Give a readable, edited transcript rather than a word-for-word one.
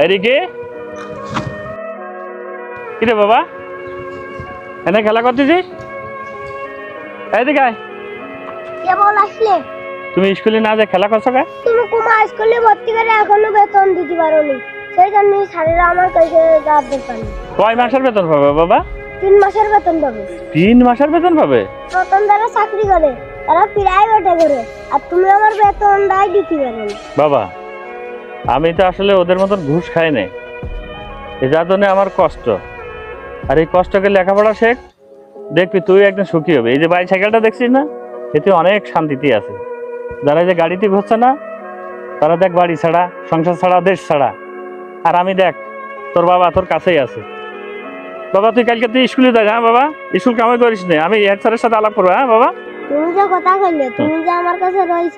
এদিকে কি রে বাবা, এনে খেলা করতেছিস? এদিকে আয়। কেবল আসলে তুমি স্কুলে না যে খেলা করছো কে? তুমি কুমা স্কুলে ভর্তি করে এখনো বেতন দিতে পারোনি, সেই জন্য স্যারেরা আমার কাছে গাছ দরকার। কয় মাসের বেতন পাবে বাবা? 3 মাসের বেতন পাবে। 3 মাসের বেতন পাবে? প্রথম যারা চাকরি করে তারা প্রাইভেটে করে, আর তুমি আমার বেতনটাই দিতে পারোনি। বাবা আমি তো আসলে ওদের মতন ঘুষ খাই না, যার জন্য আমার কষ্ট। আর এই কষ্টকে লেখাপড়া শেখ, দেখবি তুই একদিন সুখী হবে। এই যে বাইসাইকেলটা দেখছিস না, এতে অনেক শান্তিতে আছে। যারা এই যে গাড়িতে ঘুরছে না, তারা দেখ বাড়ি ছাড়া, সংসার ছাড়া, দেশ ছাড়া। আর আমি দেখ তোর বাবা তোর কাছেই আছে। বাবা তুই কালকে তুই স্কুলে যাস। হ্যাঁ বাবা, স্কুল কামাই করিস না, আমি হেড স্যারের সাথে আলাপ করবো। হ্যাঁ বাবা, তুমি যে কথা কইলে, তুমি যে আমার কাছে রইছো,